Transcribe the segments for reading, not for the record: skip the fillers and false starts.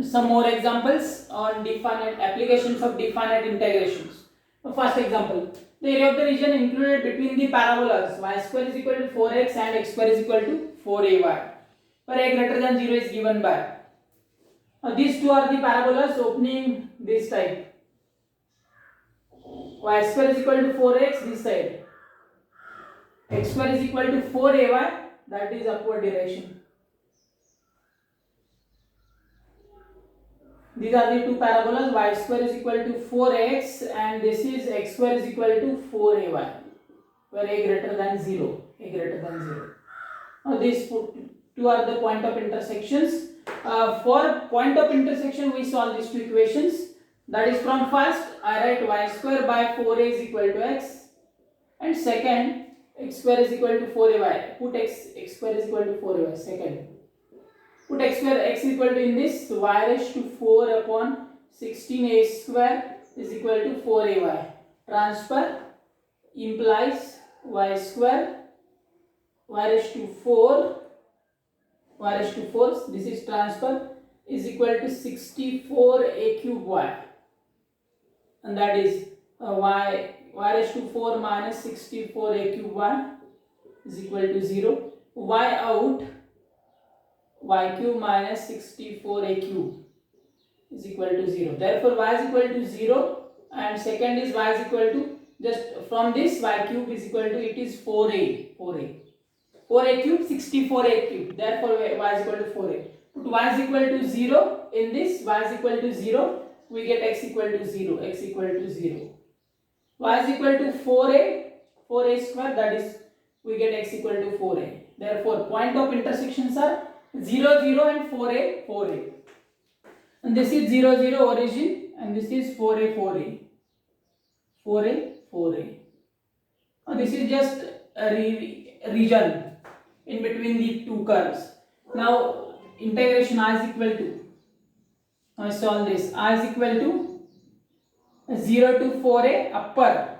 Some more examples on definite applications of definite integrations. First example, the area of the region included between the parabolas y square is equal to 4x and x square is equal to 4ay, where a greater than 0 is given by. These two are the parabolas opening this type. Y square is equal to 4x this side, x square is equal to 4ay, that is upward direction. These are the two parabolas, y square is equal to 4x and this is x square is equal to 4ay, where a greater than 0, a greater than 0. Now these two are the point of intersections. For point of intersection we solve these two equations. That is, from first I write y square by 4a is equal to x, and second x square is equal to 4ay. Put x square is equal to 4ay. Second, put x square x equal to in this y raised to 4 upon 16a square is equal to 4ay. Transfer implies y square y raised to 4 this is transfer is equal to 64a cube y, and that is y raised to 4 minus 64a cube y is equal to 0. Y out, y cube minus 64a cube is equal to 0. Therefore y is equal to 0, and second is y is equal to, just from this y cube is equal to, it is 4a cube, 64a cube. Therefore y is equal to 4a. Put y is equal to 0 in this, y is equal to 0, we get x equal to 0, x equal to 0. Y is equal to 4a square, that is, we get x equal to 4a. Therefore point of intersections are 0, 0 and 4a, 4a. And this is 0, 0 origin, and this is 4a, 4a. 4a, 4a. Now this is just a region in between the two curves. Now integration I is equal to, now solve this, I is equal to 0 to 4a upper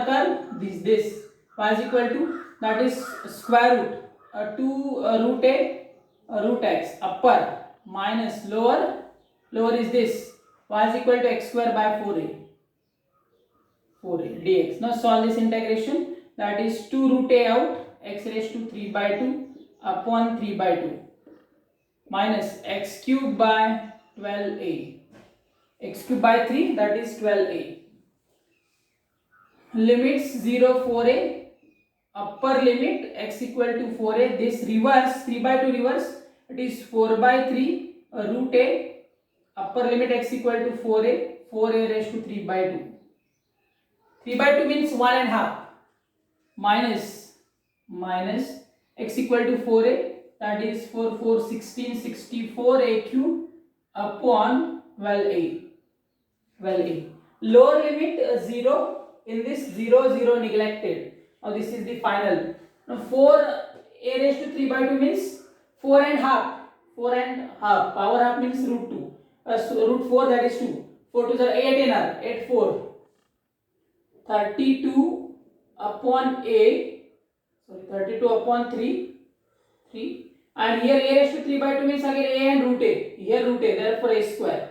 curve, this y is equal to, that is square root 2 root a root x upper minus lower is this, y is equal to x square by 4a dx. Now solve this integration, that is 2 root a out, x raised to 3 by 2 upon 3 by 2 minus x cube by 12a, x cube by 3, that is 12a. Limits 0, 4a, upper limit x equal to 4a, this reverse, 3 by 2 reverse, it is 4 by 3 root a, upper limit x equal to 4a raised to 3 by 2. 3 by 2 means 1 and half, minus x equal to 4a, that is 4 16 64a cube upon 12a. Lower limit 0, in this 0 0 neglected. Now this is the final. Now 4a raised to 3 by 2 means 4 and half, power half means root 2, so root 4, that is 2, 4 to the 8 in r, 8 4, 32 upon a, 32 upon 3, and here a raised to 3 by 2 means again a and root a, here root a, therefore a square,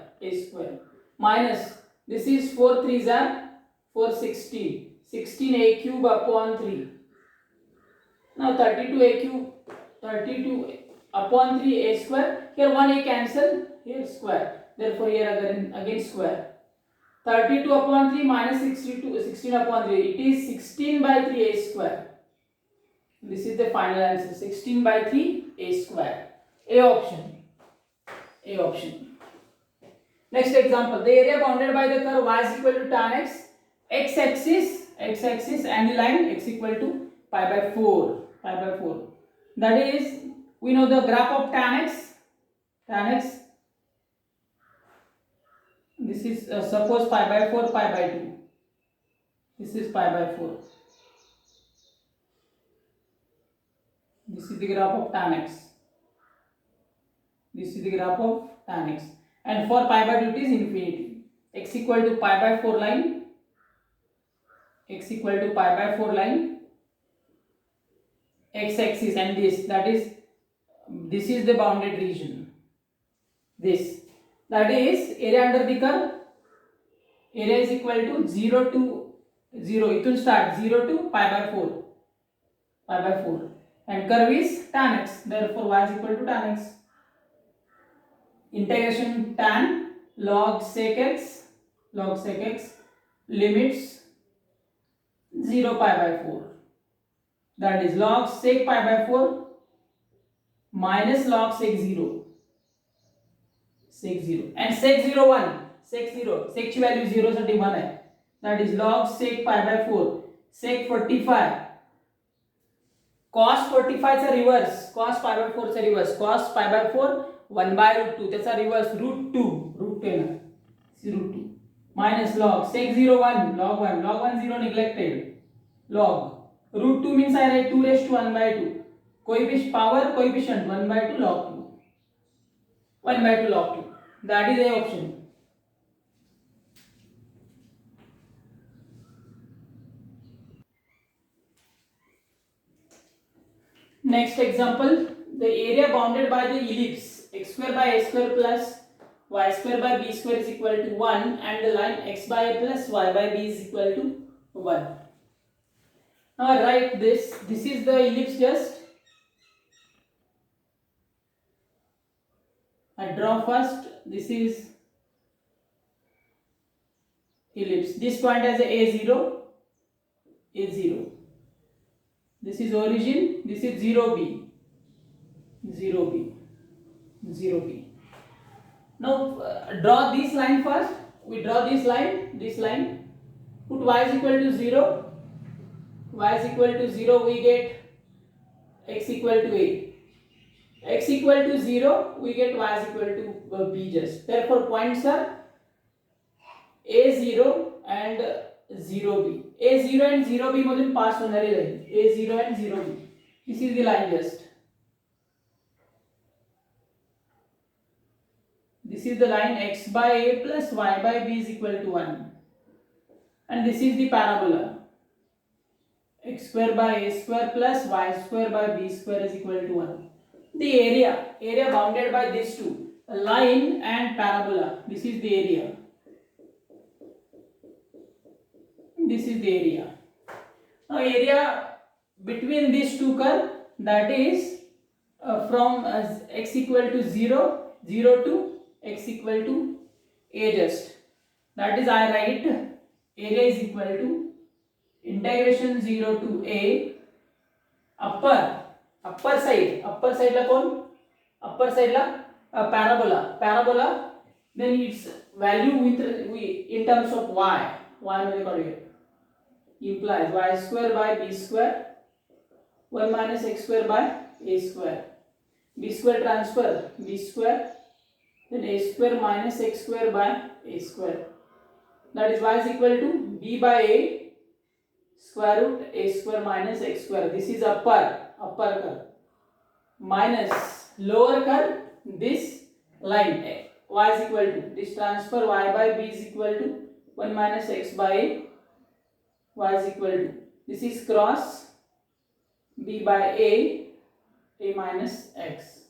minus, this is 4 3s are 4 16 a cube upon 3. Now 32 upon 3 a square, here 1 a cancel, here square, therefore here again square. 32 upon 3 minus 16 upon 3, it is 16 by 3 a square. This is the final answer, 16 by 3 a square. A option. Next example, the area bounded by the curve y is equal to tan x, x-axis and the line x equal to pi by 4. That is, we know the graph of tan x. This is suppose pi by 4, pi by 2. This is pi by 4. This is the graph of tan x. And for pi by 2 it is infinity. X equal to pi by 4 line. X axis and this is the bounded region. this. That is area under the curve. Area is equal to 0 to 0. Itun start 0 to pi by 4. Pi by 4. And curve is tan x. Therefore y is equal to tan x. Integration tan log sec x limits 0 pi by 4. That is log sec pi by 4 minus log sec 0. Sec 0 and sec 0 1. Sec 0. Sec ची value 0 साठी 1 आहे. That is log sec pi by 4. Sec 45. Cos 45 चा reverse. Cos pi by 4 चा reverse. Cos pi by 4 1 by root 2. त्याचा reverse root 2. Root 2 ना. root 2. Minus log sec 0 1. Log 1. Log 1 0 neglected. Log root 2 means I write 2 raised to 1 by 2. Coefficient power coefficient 1 by 2 log 2. 1 by 2 log 2. That is a option. Next example, the area bounded by the ellipse x square by a square plus y square by b square is equal to 1 and the line x by a plus y by b is equal to 1. Now I write this. This is the ellipse just. I draw first. This is ellipse. This point has a0. A0. This is origin. This is 0b. 0b. 0b. Now draw this line first. We draw this line. This line. Put y is equal to 0. Y is equal to 0. We get x equal to a. X equal to 0. We get y is equal to b just. Therefore points are a0 and 0b. a0 and 0b मधून पास होणारी line. a0 and 0b. This is the line just. This is the line x by a plus y by b is equal to 1. And this is the parabola. X square by a square plus y square by b square is equal to 1. The area bounded by these two, a line and parabola. This is the area. This is the area. Now area between these two curve, that is from x equal to 0 to x equal to a just. That is I write area is equal to integration 0 to a upper side ला कोण? Upper side La parabola. Then its value in terms of y मध्ये काढूया. Implies y square by b square 1 minus x square by a square. B square transfer b square, then a square minus x square by a square. That is y is equal to b by a square root a square minus x square. This is upper curve minus lower curve. This line y is equal to this transfer y by b is equal to 1 minus x by a. Y is equal to this is cross b by a minus x.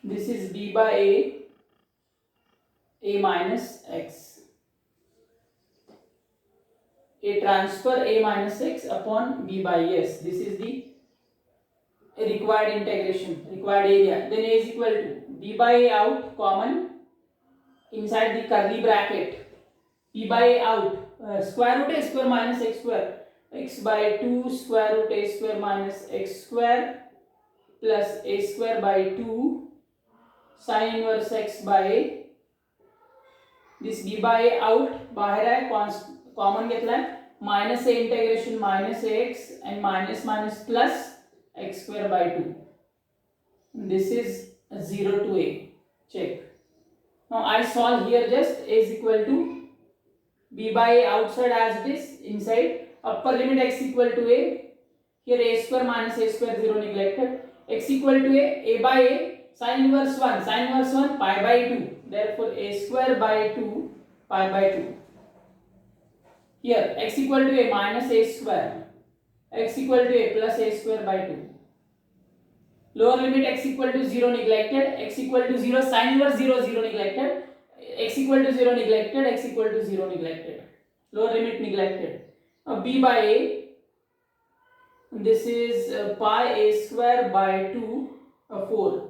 This is b by a minus x. A transfer a minus x upon b by s. This is the required integration, required area. Then a is equal to b by a out common inside the curly bracket. b by a out. Square root a square minus x square, x by 2 square root a square minus x square plus a square by 2 sin inverse x by a. This b by a out बाहेर आहे, common घेतलाय, minus a integration minus ax and minus plus x square by 2. This is 0 to a. Check. Now I solve here just a is equal to b by a outside as it is, inside upper limit x equal to a. Here a square minus a square 0 neglected. X equal to a by a sin inverse 1 pi by 2. Therefore a square by 2 pi by 2. Here x equal to a minus a square, x equal to a plus a square by 2. Lower limit x equal to 0 neglected, x equal to 0, sin inverse 0, 0 neglected, x equal to 0 neglected, x equal to 0 neglected. Lower limit neglected. Now b by a, this is pi a square by 2, 4.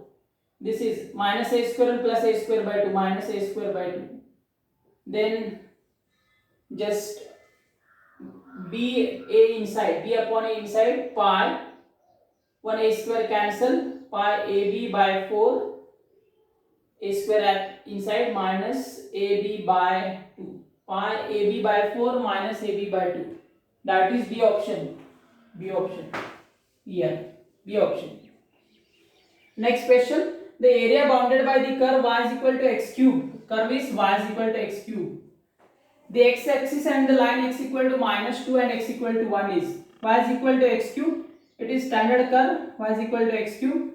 This is minus a square and plus a square by 2, minus a square by 2. Then just b a inside, b upon a inside, pi, 1 a square cancel, pi ab by 4, a square at inside minus ab by 2, pi ab by 4 minus ab by 2. That is B option. B option. Here, B option. Next question. The area bounded by the curve y is equal to x cube. Curve is y is equal to x cube. The x-axis and the line x equal to minus 2 and x equal to 1 is y is equal to x cube. It is standard curve. Y is equal to x cube.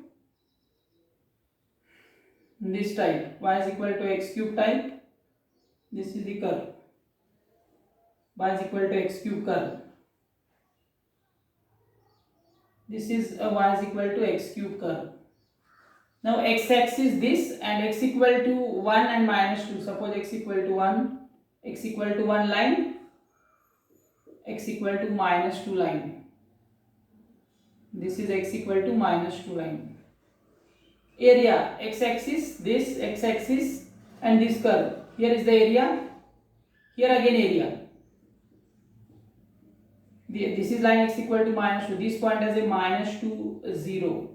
This type, y is equal to x cube type. This is the curve. Y is equal to x cube curve. This is a y is equal to x cube curve. Now x-axis this and x equal to 1 and minus 2. Suppose x equal to 1, x equal to 1 line, x equal to minus 2 line. This is x equal to minus 2 line. Area, x-axis, this x-axis and this curve. Here is the area, here again area. This is line x equal to minus 2. This point has a minus 2, 0.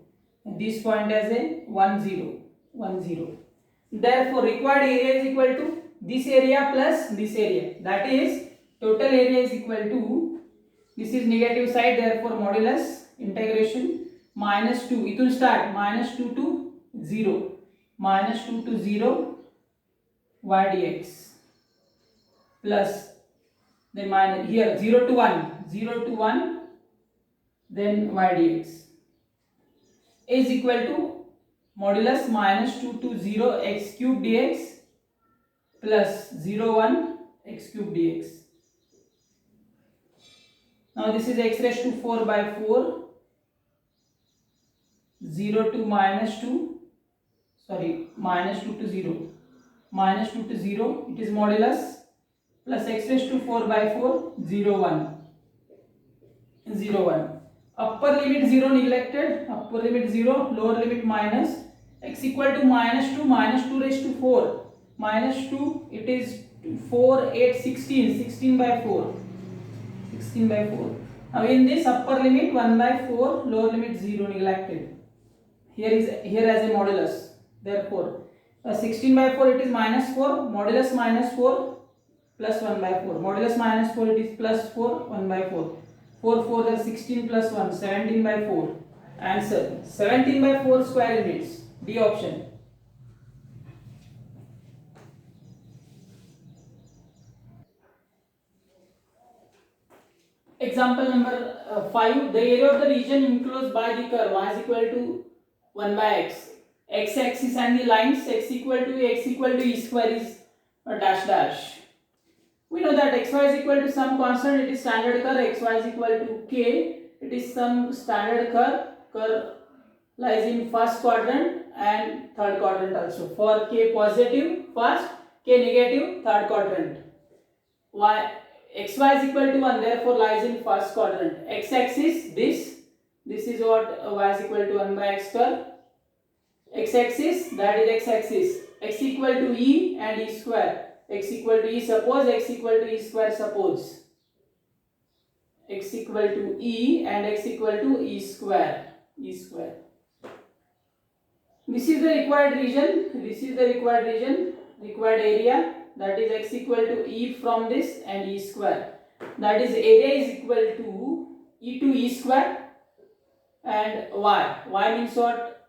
And this point has a 1, 0. 1, 0. Therefore, required area is equal to this area plus this area. That is, total area is equal to, this is negative side, therefore modulus integration minus 2. It will start minus 2 to 0. Minus 2 to 0 y dx plus, then minus here 0 to 1, 0 to 1, then y dx is equal to modulus minus 2 to 0 x cube dx plus 0 1 x cube dx. Now this is x raised to 4 by 4, 0 to minus 2, sorry, minus 2 to 0, minus 2 to 0, it is modulus plus x raised to 4 by 4, 0 1, 0 1. Upper limit 0 neglected, upper limit 0, lower limit minus, x equal to minus 2, minus 2 raised to 4, minus 2, it is 4, 8, 16, 16 by 4, 16 by 4. Now in this upper limit 1 by 4, lower limit 0 neglected. Here as a modulus. Therefore, 16 by 4 it is minus 4, modulus minus 4 plus 1 by 4. Modulus minus 4 it is plus 4, 1 by 4. 4 4 is 16 plus 1, 17 by 4. Answer 17 by 4 square units. D option. Example number 5. The area of the region enclosed by the curve y is equal to 1 by x. X-axis and the lines x equal to e square is dash dash. We know that xy is equal to some constant, it is standard curve, xy is equal to k, it is some standard curve lies in first quadrant and third quadrant also. For k positive first, k negative third quadrant. Xy is equal to 1, therefore lies in first quadrant. X-axis this is what y is equal to 1 by x curve. X-axis, that is x-axis, x equal to e and e square. X equal to e, suppose x equal to e square, suppose x equal to e and x equal to e square, This is the required region, required area, that is x equal to e from this and e square. That is area is equal to e square and y means what?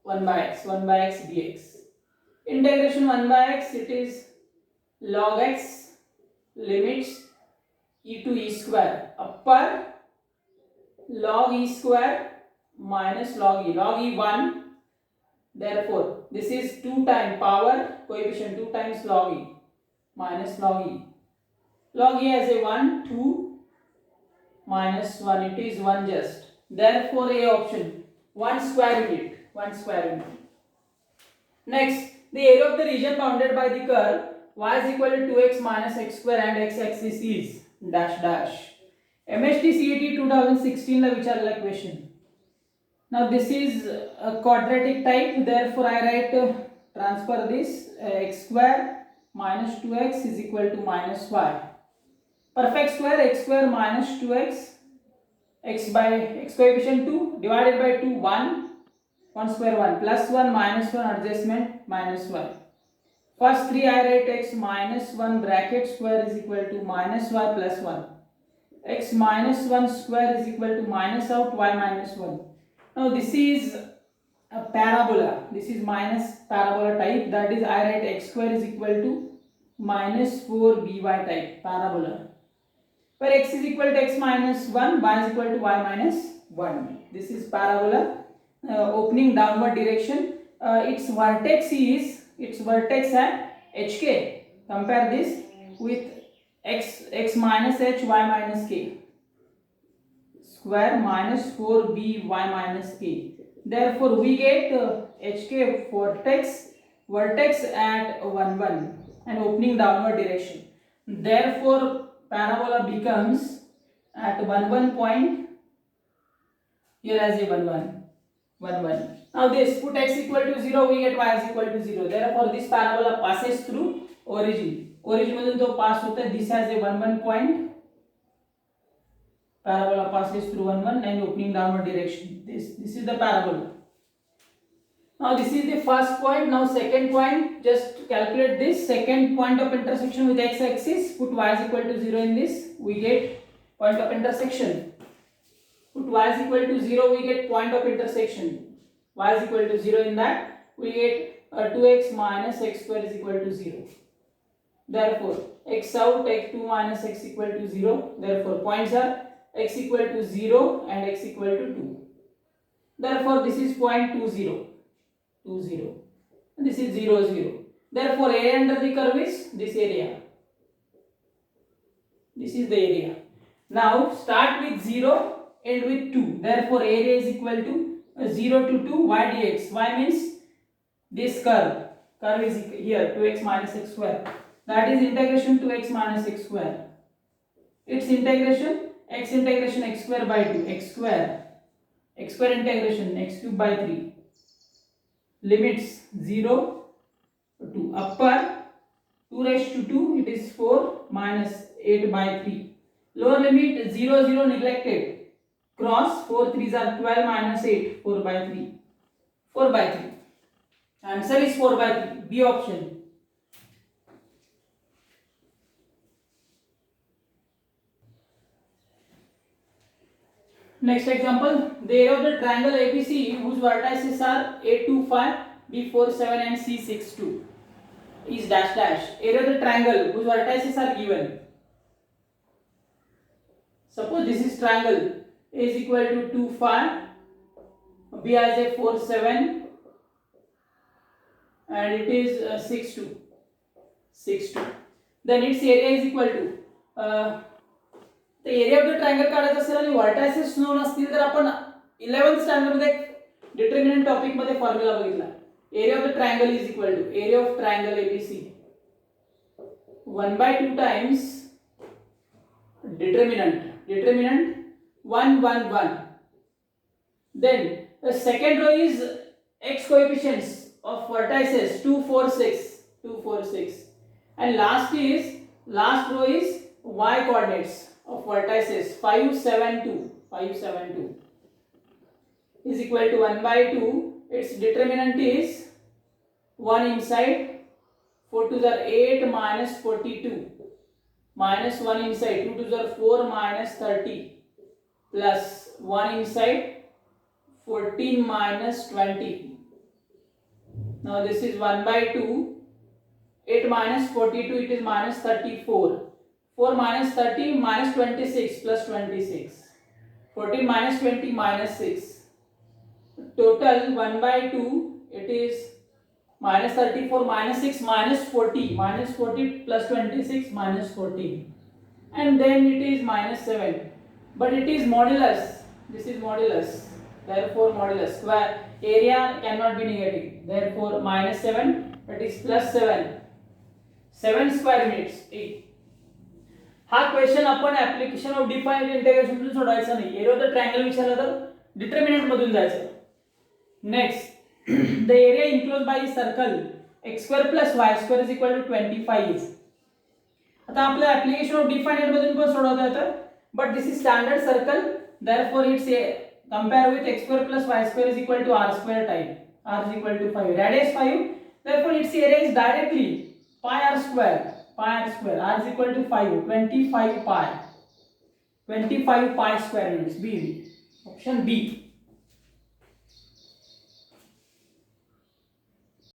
1 by x dx. Integration 1 by x, it is log x limits e to e square, upper log e square minus log e 1, therefore this is 2 times power coefficient 2 times log e minus log e. Log e has a 1, 2 minus 1, it is 1 just. Therefore A option 1 square unit. 1 square unit. Next, the area of the region bounded by the curve y is equal to 2x minus x square and x axis is dash dash. MST CET 2016 ला विचारलेला question. Now this is a quadratic type, therefore I write transfer this x square minus 2x is equal to minus y. Perfect square x square minus 2x, x by x coefficient 2 divided by 2 1, 1 square 1 plus 1 minus 1 adjustment minus 1. First 3 I write x minus 1 bracket square is equal to minus y plus 1. X minus 1 square is equal to minus out y minus 1. Now this is a parabola. This is minus parabola type. That is I write x square is equal to minus 4by type parabola. Where x is equal to x minus 1, y is equal to y minus 1. This is parabola opening downward direction. Its vertex at hk. Compare this with x minus h, y minus k. Square minus 4by minus k. Therefore, we get hk vertex at 1 1 and opening downward direction. Therefore, parabola becomes at 1 1 point here as a 1 1 1 1. Now this put x equal to 0, we get y is equal to 0. Therefore, this parabola passes through origin. Origin मधून तो pass होता है. This has a 1 1 point. Parabola passes through 1 1 and opening downward direction. This is the parabola. Now this is the first point. Now second point, just calculate this second point of intersection with x axis. Put y is equal to 0 in this. We get point of intersection. Put y is equal to 0. We get point of intersection. Y is equal to 0 in that. We get 2x minus x square is equal to 0. Therefore, x out, x2 minus x equal to 0. Therefore, points are x equal to 0 and x equal to 2. Therefore, this is point 2 0. 2 0. This is 0 0. Therefore, area under the curve is this area. This is the area. Now, start with 0, end with 2. Therefore, area is equal to 0 to 2 y dx. Y means this curve. Curve is here 2x minus x square. That is integration 2x minus x square. Its integration x integration x square by 2 x square integration x cube by 3. Limits 0 to upper 2 raised to 2, it is 4 minus 8 by 3. Lower limit 0 0 neglected. Cross 4 3s are 12 minus 8, 4 by 3. 4 by 3. Answer is 4 by 3. B option. Next example, the area of the triangle ABC whose vertices are A25, B47 and C62 is dash dash. Area of the triangle whose vertices are given. Suppose this is triangle. A is equal to 2 5, B has a 4 7 and it is 6 2. Then its area is equal to the area of the triangle काढायचा असेल आणि vertices known असतील तर आपण 11th standard मध्ये determinant topic मध्ये formula बघितला. Area of the triangle is equal to area of triangle ABC 1/2 times determinant 1 1 1. Then the second row is x coefficients of vertices 2 4 6 and last row is y coordinates of vertices 5 7 2 is equal to 1/2. Its determinant is 1 inside, 4 2s are 8 minus 42 minus 1 inside, 2 2s are 4 minus 30 plus 1 inside, 14 minus 20. Now this is 1/2. 8 minus 42, it is minus 34. 4 minus 30 minus 26 plus 26. 14 minus 20 minus 6. Total 1/2, it is minus 34 minus 6 minus 40. Minus 40 plus 26 minus 14. And then it is minus 7. But it is modulus. This is modulus. therefore modulus square area cannot be negative, therefore minus 7, that is plus 7, 7 square minutes 8. हा question आपण application of defined integration मधून सोडवायचा नाही. Area of the triangle विचारला तर determinant मधून जायचं. Next, the area enclose by circle x square plus y square is equal to 25. आता आपल्या ऍप्लिकेशन ऑफ डिफाइंड मधून पण सोडवता येतं, but this is standard circle, therefore it's compare with x square plus y square is equal to r square type. R is equal to 5, radius 5, therefore its area is directly pi r square, pi r square. R is equal to 5, 25 pi, 25 pi square units. B, option B.